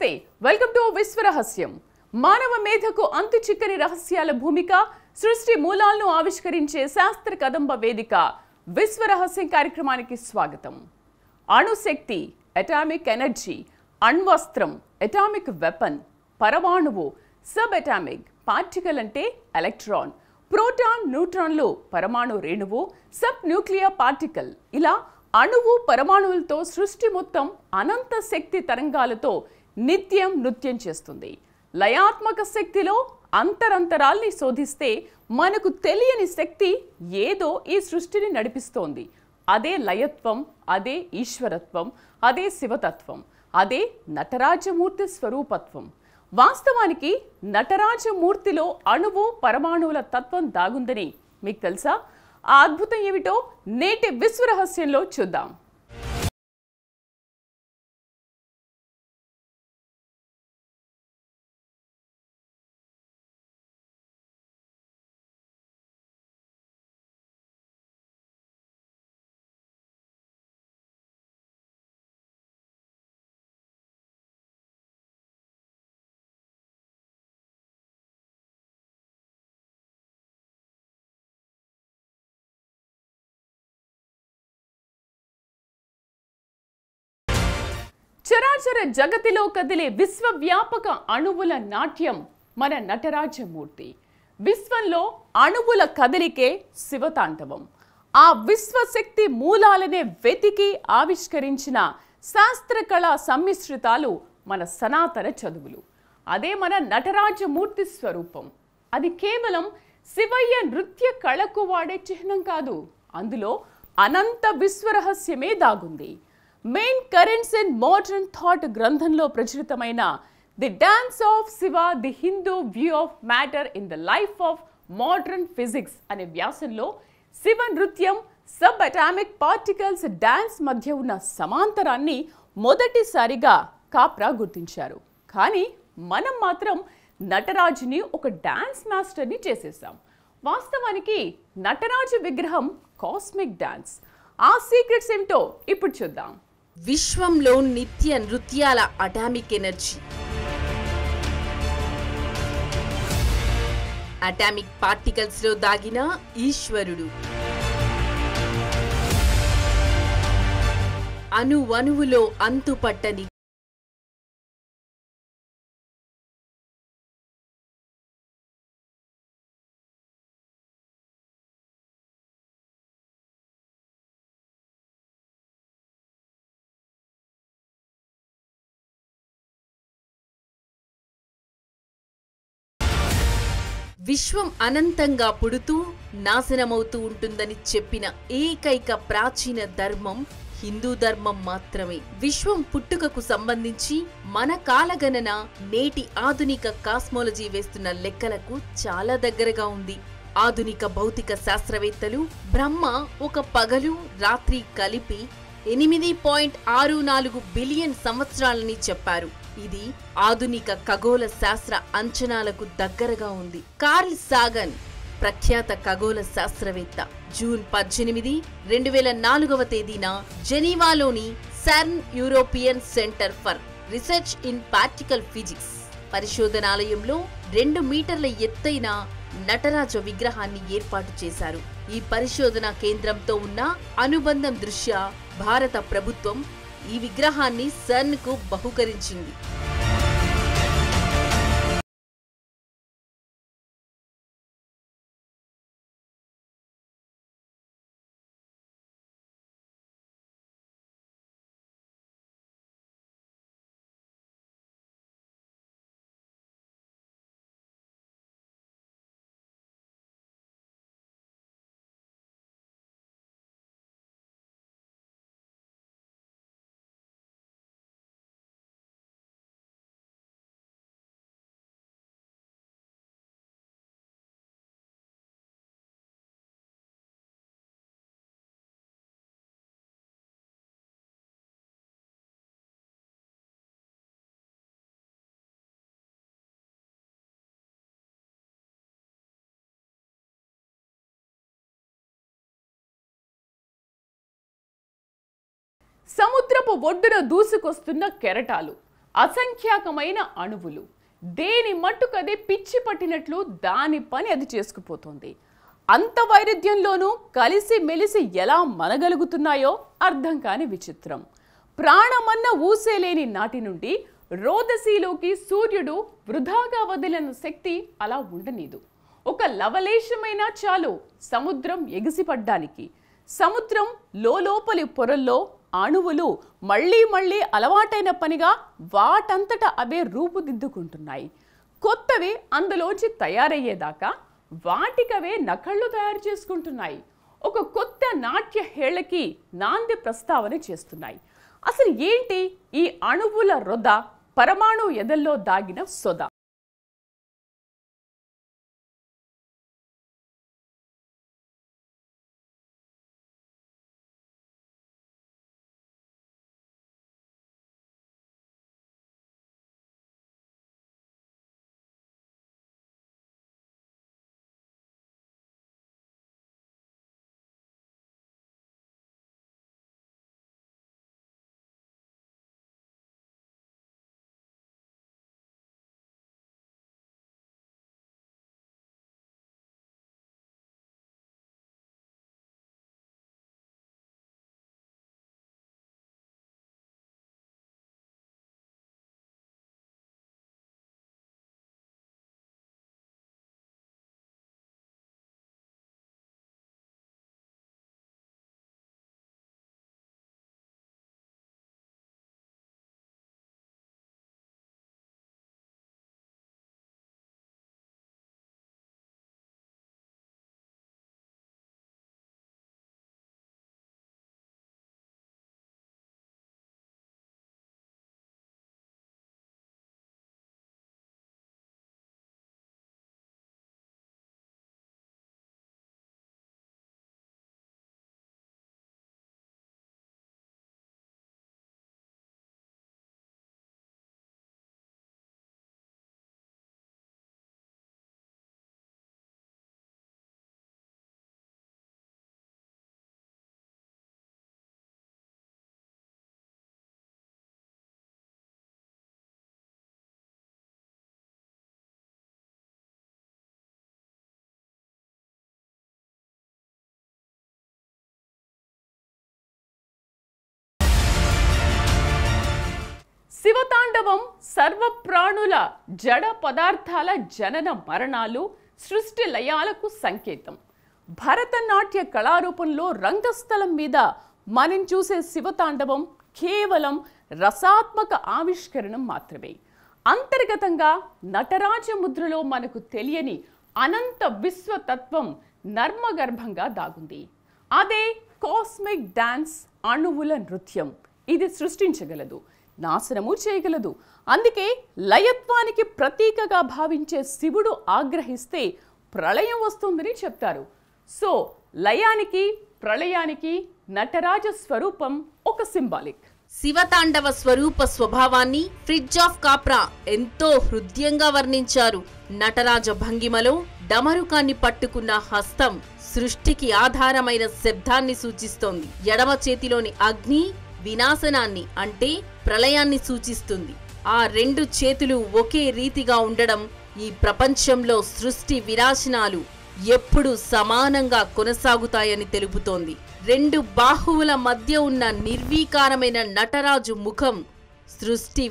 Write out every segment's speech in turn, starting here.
నమస్తే welcome to విశ్వరహస్యం. మానవ మేధకు అంతు చిక్కని రహస్యాల భూమిక, సృష్టి మూలాలను ఆవిష్కరించే శాస్త్ర కదంబ వేదిక విశ్వరహస్యం కార్యక్రమానికి స్వాగతం. అణుశక్తి, అటామిక్ ఎనర్జీ, అణ్వస్త్రం, అటామిక్ వెపన్, పరమాణువు, సబ్ అటామిక్, పార్టికల్ అంటే ఎలక్ట్రాన్, ప్రోటాన్, న్యూట్రాన్లు, పరమాణు రేణువు, సబ్ న్యూక్లియర్ పార్టికల్. ఇలా అణువు పరమాణువులతో సృష్టి మొత్తం అనంత శక్తి తరంగాలతో నిత్యం నృత్యం చేస్తుంది. లయాత్మక శక్తిలో అంతరంతరాల్ని శోధిస్తే మనకు తెలియని శక్తి ఏదో ఈ సృష్టిని నడిపిస్తోంది. అదే లయత్వం, అదే ఈశ్వరత్వం, అదే శివతత్వం, అదే నటరాజమూర్తి స్వరూపత్వం. వాస్తవానికి నటరాజమూర్తిలో అణువు పరమాణువుల తత్వం దాగుందని మీకు తెలుసా? ఆ అద్భుతం ఏమిటో నేటి విశ్వరహస్యంలో చూద్దాం. చరాచర జగతిలో కదిలే విశ్వవ్యాపక అణువుల నాట్యం మన నటరాజమూర్తి. విశ్వంలో అణువుల కదలికే శివతాండవం. ఆ విశ్వశక్తి మూలాలనే వెతికి ఆవిష్కరించిన శాస్త్రకళా సమ్మిశ్రితాలు మన సనాతన చదువులు. అదే మన నటరాజమూర్తి స్వరూపం. అది కేవలం శివయ్య నృత్య కళకు వాడే చిహ్నం కాదు, అందులో అనంత విశ్వరహస్యమే దాగుంది. Main currents in modern thought గ్రంథంలో ప్రచురితమైన the dance of Shiva, the Hindu view of matter in the life of modern physics అనే వ్యాసంలో శివ నృత్యం, సబ్ అటామిక్ పార్టికల్స్ డాన్స్ మధ్య ఉన్న సమాంతరాన్ని మొదటిసారిగా కాప్రా గుర్తించారు. కానీ మనం మాత్రం నటరాజుని ఒక డాన్స్ మాస్టర్ని చేసేసాం. వాస్తవానికి నటరాజు విగ్రహం కాస్మిక్ డాన్స్. ఆ సీక్రెట్స్ ఏమిటో ఇప్పుడు చూద్దాం. విశ్వంలో నిత్య నృత్యాల అటామిక్ ఎనర్జీ, అటామిక్ పార్టికల్స్ లో దాగిన ఈశ్వరుడు, అణువణువులో అంతుపట్టని విశ్వం అనంతంగా పుడుతూ నాశనమవుతూ ఉంటుందని చెప్పిన ఏకైక ప్రాచీన ధర్మం హిందూ ధర్మం మాత్రమే. విశ్వం పుట్టుకకు సంబంధించి మన కాలగణన నేటి ఆధునిక కాస్మాలజీ వేస్తున్న లెక్కలకు చాలా దగ్గరగా ఉంది. ఆధునిక భౌతిక శాస్త్రవేత్తలు బ్రహ్మ ఒక పగలు రాత్రి కలిపి 8.64 బిలియన్ సంవత్సరాలని చెప్పారు. ఇది ఆధునిక ఖగోళ శాస్త్ర అంచనాలకు దగ్గరగా ఉంది. కార్ల్ సాగన్ ప్రఖ్యాత ఖగోళ శాస్త్రవేత్త జూన్ 18, 2004 తేదీన జెనీవాలోని CERN European centre for research in particle physics పరిశోధనాలయంలో 2 మీటర్ల ఎత్తైన నటరాజ విగ్రహాన్ని ఏర్పాటు చేశారు. ఈ పరిశోధనా కేంద్రంతో ఉన్న అనుబంధం దృష్ట్యా భారత ప్రభుత్వం ఈ విగ్రహాన్ని సెర్న్ కు బహుకరించింది. సముద్రపు ఒడ్డున దూసుకొస్తున్న కెరటాలు, అసంఖ్యాకమైన అణువులు. దేని మట్టుకదే పిచ్చి పట్టినట్లు దాని పని అది చేసుకుపోతుంది. అంత వైరుధ్యంలోనూ కలిసి మెలిసి ఎలా మనగలుగుతున్నాయో అర్థం కాని విచిత్రం. ప్రాణమన్న ఊసేలేని నాటి నుండి రోదసీలోకి సూర్యుడు వృధాగా వదిలిన శక్తి అలా ఉండనీదు. ఒక లవలేశమైనా చాలు సముద్రం ఎగిసిపడ్డానికి. సముద్రం లోపలి పొరల్లో అణువులు మళ్ళీ మళ్ళీ అలవాటైన పనిగా వాటంతట అవే రూపుదిద్దుకుంటున్నాయి. కొత్తవి అందులోంచి తయారయ్యేదాకా వాటికవే నకళ్ళు తయారు చేసుకుంటున్నాయి. ఒక కొత్త నాట్య హేళకి నాంది ప్రస్తావన చేస్తున్నాయి. అసలు ఏంటి ఈ అణువుల రొద, పరమాణు ఎదల్లో దాగిన సొద? శివతాండవం సర్వప్రాణుల జడ పదార్థాల జనన మరణాలు, సృష్టి లయాలకు సంకేతం. భరతనాట్య కళారూపంలో రంగస్థలం మీద మనం చూసే శివతాండవం కేవలం రసాత్మక ఆవిష్కరణం మాత్రమే. అంతర్గతంగా నటరాజ ముద్రలో మనకు తెలియని అనంత విశ్వతత్వం నర్మగర్భంగా దాగుంది. అదే కాస్మిక్ డాన్స్, అణువుల నృత్యం. ఇది సృష్టించగలదు, నాశనము చేయగలదు. అందుకే లయత్వానికి ప్రతీకగా భావించే శివుడు ఆగ్రహిస్తే ప్రళయం వస్తుందని చెప్తారు. సో లయానికి, ప్రళయానికి నటరాజ స్వరూపం ఒక సింబాలిక్. శివతాండవ స్వరూప స్వభావాన్ని ఫ్రిడ్జ్ ఆఫ్ కాప్రా ఎంతో హృదయంగా వర్ణించారు. నటరాజ భంగిమలో డమరుకాన్ని పట్టుకున్న హస్తం సృష్టికి ఆధారమైన శబ్దాన్ని సూచిస్తోంది. ఎడమ చేతిలోని అగ్ని వినాశనాన్ని అంటే ప్రళయాన్ని సూచిస్తుంది. ఆ రెండు చేతులు ఒకే రీతిగా ఉండడం ఈ ప్రపంచంలో సృష్టి వినాశనాలు ఎప్పుడు సమానంగా కొనసాగుతాయని తెలుపుతోంది. రెండు బాహువుల మధ్య ఉన్న నిర్వీకారమైన నటరాజు ముఖం సృష్టి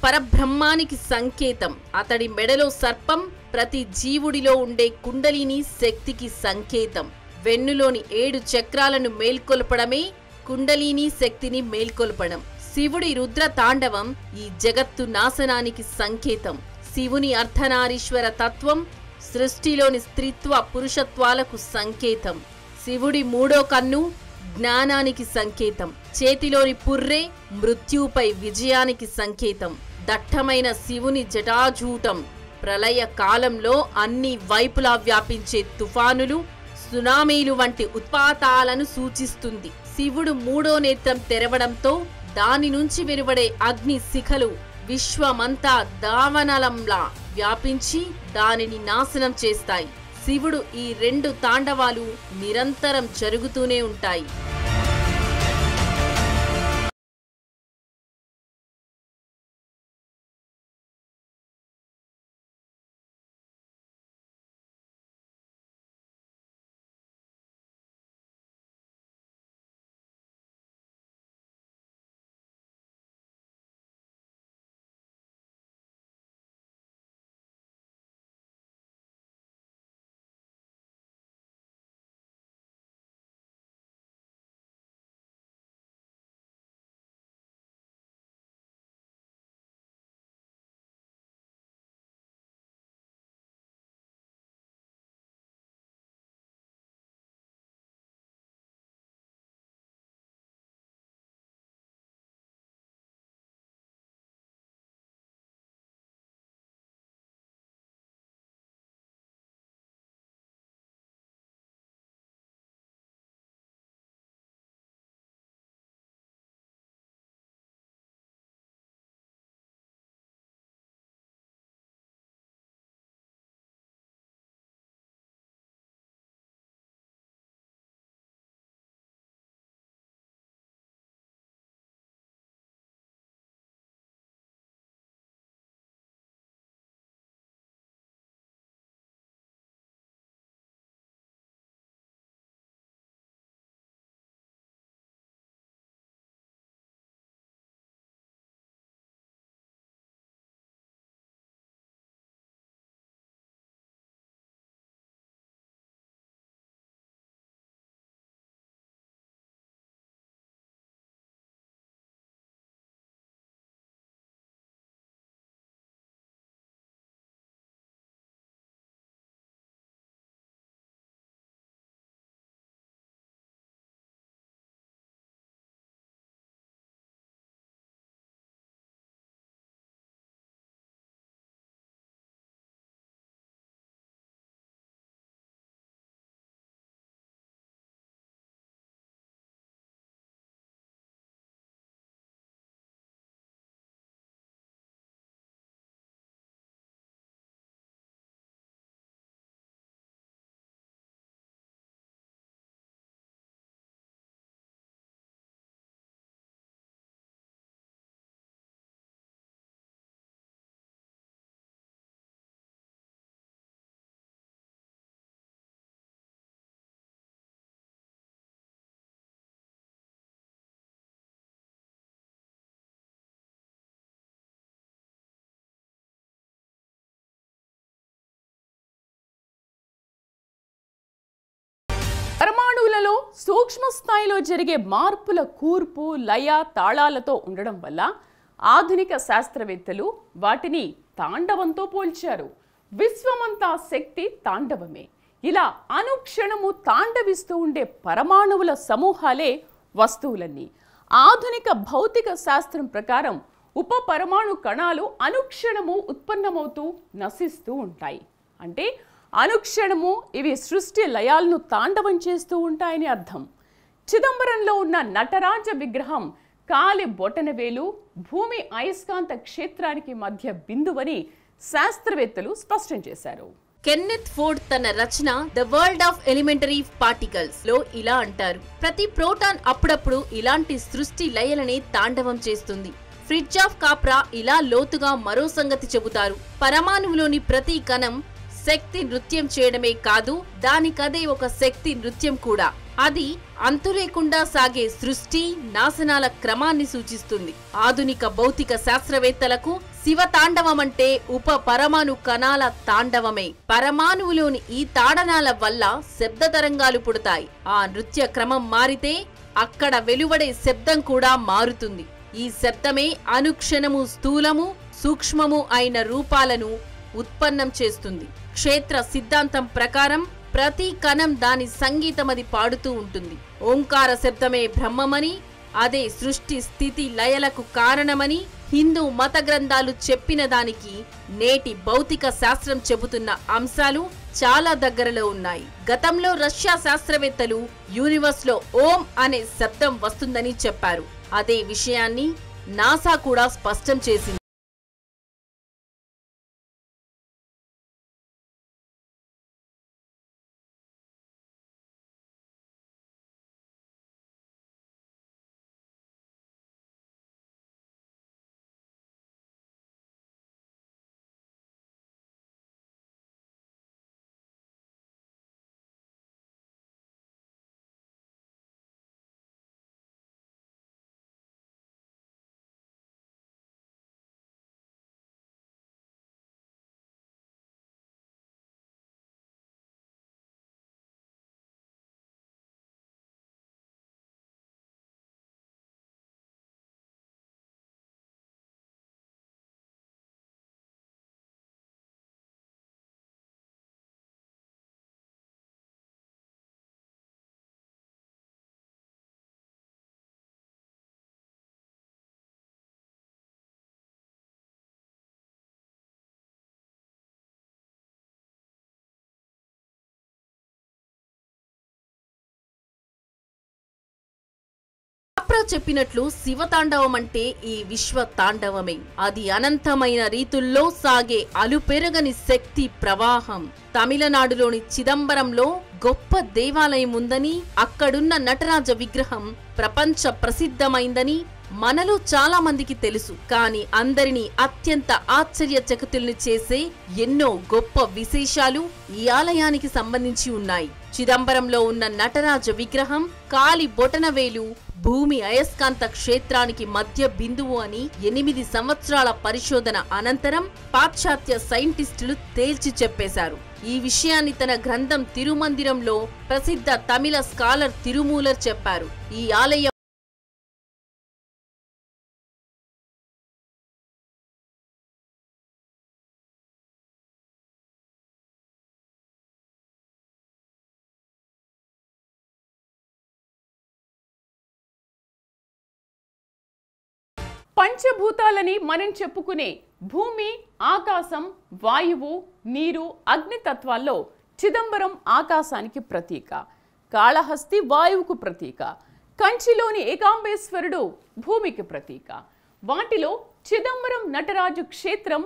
పరబ్రహ్మానికి సంకేతం. అతడి మెడలో సర్పం ప్రతి జీవుడిలో ఉండే కుండలిని శక్తికి సంకేతం. వెన్నులోని 7 చక్రాలను మేల్కొల్పడమే కుండలిని శక్తిని మేల్కొల్పడం. శివుడి రుద్ర తాండవం ఈ జగత్తు నాశనానికి సంకేతం. శివుని అర్ధనారీశ్వర తత్వం సృష్టిలోని స్త్రీత్వ పురుషత్వాలకు సంకేతం. శివుడి 3వ కన్ను జ్ఞానానికి సంకేతం. చేతిలోని పుర్రె మృత్యుపై విజయానికి సంకేతం. దట్టమైన శివుని జటాజూటం ప్రళయ కాలంలో అన్ని వైపులా వ్యాపించే తుఫానులు, సునామీలు వంటి ఉత్పాతాలను సూచిస్తుంది. శివుడు 3వ నేత్రం తెరవడంతో దాని నుంచి వెలువడే అగ్ని శిఖలు విశ్వమంతా దావనలంలా వ్యాపించి దానిని నాశనం చేస్తాయి. శివుడు ఈ 2 తాండవాలు నిరంతరం జరుగుతూనే ఉంటాయి. పరమాణువులలో సూక్ష్మ స్థాయిలో జరిగే మార్పుల కూర్పు, లయ, తాళాలతో ఉండడం వల్ల ఆధునిక శాస్త్రవేత్తలు వాటిని తాండవంతో పోల్చారు. విశ్వమంతా శక్తి తాండవమే. ఇలా అనుక్షణము తాండవిస్తూ ఉండే పరమాణువుల సమూహాలే వస్తువులన్నీ. ఆధునిక భౌతిక శాస్త్రం ప్రకారం ఉప పరమాణు కణాలు అనుక్షణము ఉత్పన్నమవుతూ నశిస్తూ ఉంటాయి. అంటే అనుక్షణము ఇవి సృష్టి లయాలను తాండవం చేస్తూ ఉంటాయని అర్థం. చిదంబరంలో ఉన్న నటరాజ విగ్రహం కాలి బొటనవేలు భూమి అయస్కాంత క్షేత్రానికి మధ్య బిందువని శాస్త్రవేత్తలు స్పష్టం చేశారు. కెన్నెత్ ఫోర్డ్ తన రచన the world of elementary particles లో ఇలా అంటారు: ప్రతి ప్రోటాన్ అప్పుడప్పుడు ఇలాంటి సృష్టి లయలనే తాండవం చేస్తుంది. ఫ్రిడ్జ్ ఆఫ్ కాప్రా ఇలా లోతుగా మరో సంగతి చెబుతారు: పరమాణువులోని ప్రతి కణం శక్తి నృత్యం చేయడమే కాదు, దానికదే ఒక శక్తి నృత్యం కూడా. అది అంతులేకుండా సాగే సృష్టి నాశనాల క్రమాన్ని సూచిస్తుంది. ఆధునిక భౌతిక శాస్త్రవేత్తలకు శివతాండవం అంటే ఉప పరమాణు కణాల తాండవమే. పరమాణువులోని ఈ తాడనాల వల్ల శబ్ద తరంగాలు పుడతాయి. ఆ నృత్య క్రమం మారితే అక్కడ వెలువడే శబ్దం కూడా మారుతుంది. ఈ శబ్దమే అనుక్షణము స్థూలము సూక్ష్మము అయిన రూపాలను ఉత్పన్నం చేస్తుంది. క్షేత్ర సిద్ధాంతం ప్రకారం ప్రతి కణం దాని సంగీతమది పాడుతూ ఉంటుంది. ఓంకార శబ్దమే బ్రహ్మమని, అదే సృష్టి స్థితి లయలకు కారణమని హిందూ మత గ్రంథాలు చెప్పిన దానికి నేటి భౌతిక శాస్త్రం చెబుతున్న అంశాలు చాలా దగ్గరలో ఉన్నాయి. గతంలో రష్యా శాస్త్రవేత్తలు యూనివర్స్ లో ఓం అనే శబ్దం వస్తుందని చెప్పారు. అదే విషయాన్ని నాసా కూడా స్పష్టం చేసింది. చెప్పినట్లు శివతాండవం అంటే ఈ విశ్వ తాండవమే. అది అనంతమైన రీతుల్లో సాగే అలుపెరగని శక్తి ప్రవాహం. తమిళనాడులోని చిదంబరంలో గొప్ప దేవాలయం ఉందని, అక్కడున్న నటరాజ విగ్రహం ప్రపంచ ప్రసిద్ధమైందని మనలో చాలా మందికి తెలుసు. కానీ అందరినీ అత్యంత ఆశ్చర్యచకితుల్ని చేసే ఎన్నో గొప్ప విశేషాలు ఈ ఆలయానికి సంబంధించి ఉన్నాయి. చిదంబరంలో ఉన్న నటరాజ విగ్రహం కాలి బొటనవేలు భూమి అయస్కాంత క్షేత్రానికి మధ్య బిందువు అని 8 సంవత్సరాల పరిశోధన అనంతరం పాశ్చాత్య సైంటిస్టులు తేల్చి చెప్పేశారు. ఈ విషయాన్ని తన గ్రంథం తిరుమందిరంలో ప్రసిద్ధ తమిళ స్కాలర్ తిరుమూలర్ చెప్పారు. ఈ ఆలయం పంచభూతాలని మనం చెప్పుకునే భూమి, ఆకాశం, వాయువు, నీరు, అగ్ని తత్వాల్లో చిదంబరం ఆకాశానికి ప్రతీక, కాళహస్తి వాయువుకు ప్రతీక, కంచిలోని ఏకాంబేశ్వరుడు భూమికి ప్రతీక. వాటిలో చిదంబరం నటరాజు క్షేత్రం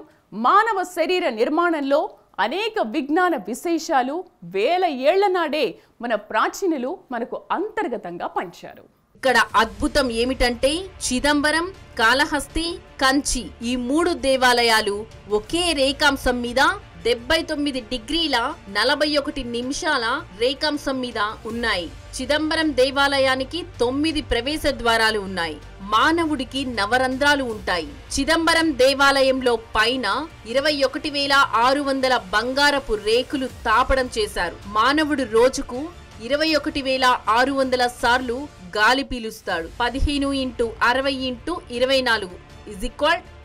మానవ శరీర నిర్మాణంలో అనేక విజ్ఞాన విశేషాలు వేల ఏళ్ల నాడే మన ప్రాచీనులు మనకు అంతర్గతంగా పంచారు. ఇక్కడ అద్భుతం ఏమిటంటే చిదంబరం, కాళహస్తి, కంచి ఈ 3 దేవాలయాలు ఒకే రేఖాంశం మీద 79 డిగ్రీల 41 నిమిషాల రేఖాంశం మీద ఉన్నాయి. చిదంబరం దేవాలయానికి 9 ప్రవేశ ద్వారాలు ఉన్నాయి. మానవుడికి నవరంధ్రాలు ఉంటాయి. చిదంబరం దేవాలయంలో పైన 21,600 బంగారపు రేకులు తాపడం చేశారు. మానవుడు రోజుకు 21,600 సార్లు గాలి పీలుస్తాడు. 15 × 60 × 24 =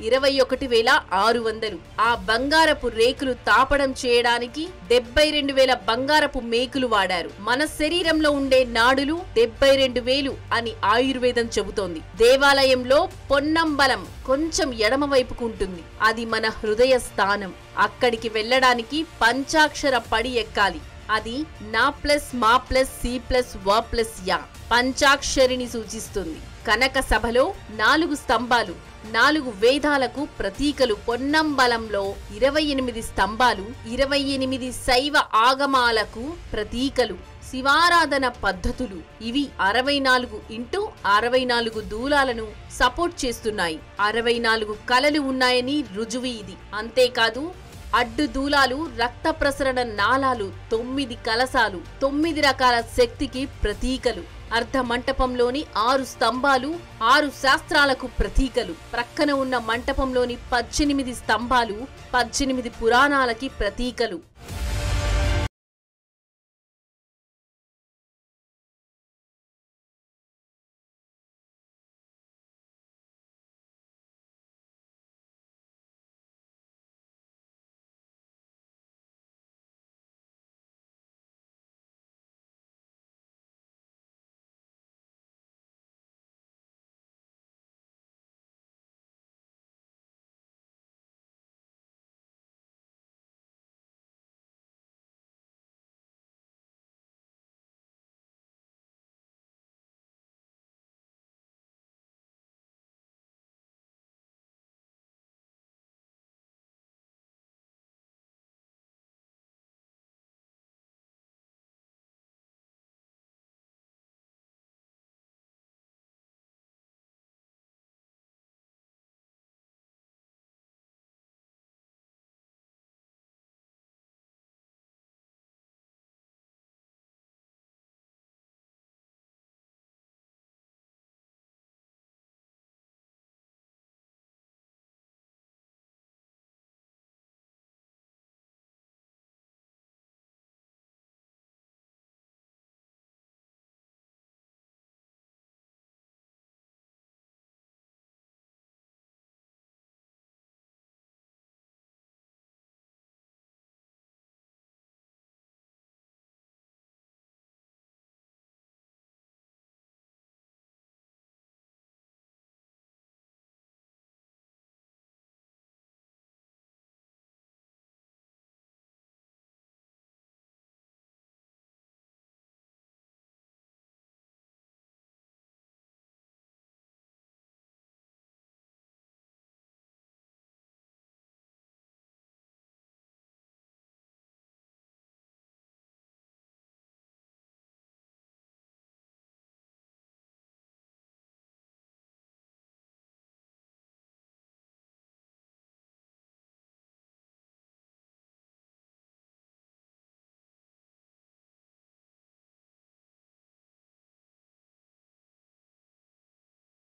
21,600. ఆ బంగారపు రేకులు తాపడం చేయడానికి 72,000 బంగారపు మేకులు వాడారు. మన శరీరంలో ఉండే నాడులు 72,000 అని ఆయుర్వేదం చెబుతోంది. దేవాలయంలో పొన్నంబలం కొంచెం ఎడమ వైపుకు ఉంటుంది. అది మన హృదయ స్థానం. అక్కడికి వెళ్ళడానికి పంచాక్షర పడి ఎక్కాలి. అది నా ప్లస్ మా ప్లస్ సి ప్లస్ వ ప్లస్ యా పంచాక్షరిని సూచిస్తుంది. కనక సభలో 4 స్తంభాలు, 4 వేదాలకు ప్రతీకలు. పొన్నంబలంలో 28 స్తంభాలు, 28 శైవ ఆగమాలకు ప్రతీకలు. శివారాధన పద్ధతులు ఇవి 64 × 64 దూలాలను సపోర్ట్ చేస్తున్నాయి. 64 కళలు ఉన్నాయని రుజువు ఇది. అంతేకాదు అడ్డు దూలాలు, రక్త ప్రసరణ నాళాలు, 9 కలశాలు, 9 రకాల శక్తికి ప్రతీకలు. అర్ధ మంటపంలోని 6 స్తంభాలు 6 శాస్త్రాలకు ప్రతీకలు. ప్రక్కన ఉన్న మంటపంలోని 18 స్తంభాలు 18 పురాణాలకి ప్రతీకలు.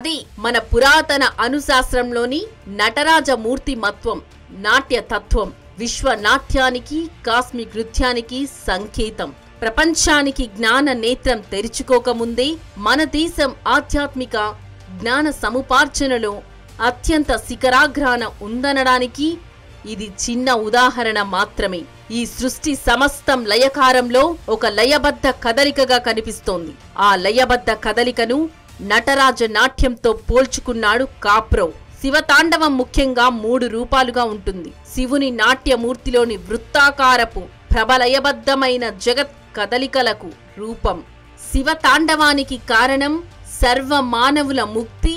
అది మన పురాతన అనుశాస్త్రంలోని నటరాజమూర్తి మత్వం, నాట్య తత్వం, విశ్వ నాట్యానికి, కాస్మిక్ నృత్యానికి సంకేతం. ప్రపంచానికి జ్ఞాన నేత్రం తెరుచుకోకముందే మన దేశం ఆధ్యాత్మిక జ్ఞాన సముపార్జనలో అత్యంత శిఖరాగ్రాన ఉందనడానికి ఇది చిన్న ఉదాహరణ మాత్రమే. ఈ సృష్టి సమస్తం లయకారంలో ఒక లయబద్ధ కదలికగా కనిపిస్తోంది. ఆ లయబద్ధ కదలికను నటరాజ నాట్యంతో పోల్చుకున్నాడు కాప్రో. శివతాండవం ముఖ్యంగా 3 రూపాలుగా ఉంటుంది. శివుని నాట్యమూర్తిలోని వృత్తాకారపు ప్రబలయబద్ధమైన జగత్ కదలికలకు రూపం. శివతాండవానికి కారణం సర్వ మానవుల ముక్తి,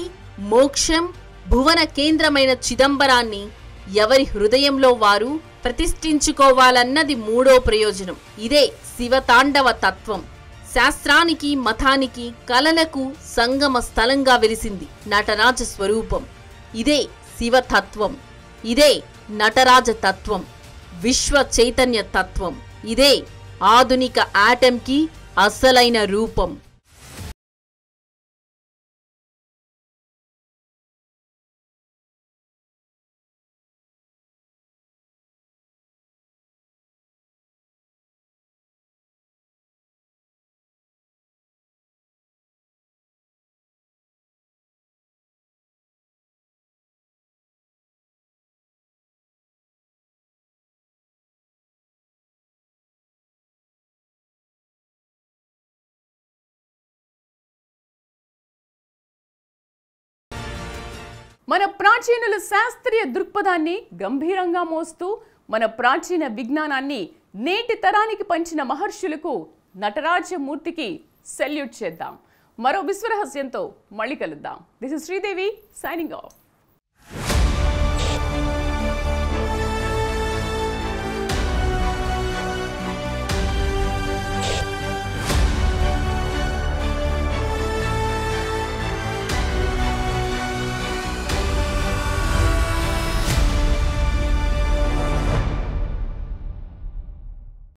మోక్షం, భువన కేంద్రమైన చిదంబరాన్ని ఎవరి హృదయంలో వారు ప్రతిష్ఠించుకోవాలన్నది 3వ ప్రయోజనం. ఇదే శివతాండవ తత్వం. శాస్త్రానికి, మతానికి, కళలకు సంగమ స్థలంగా వెలిసింది నటరాజ స్వరూపం. ఇదే శివతత్వం. ఇదే నటరాజ తత్వం, విశ్వ చైతన్య తత్వం. ఇదే ఆధునిక ఆటంకి అసలైన రూపం. మన ప్రాచీనుల శాస్త్రీయ దృక్పథాన్ని గంభీరంగా మోస్తూ మన ప్రాచీన విజ్ఞానాన్ని నేటి తరానికి పంచిన మహర్షులకు, నటరాజమూర్తికి సెల్యూట్ చేద్దాం. మరో విశ్వరహస్యంతో మళ్ళీ కలుద్దాం. This is Sridevi signing off.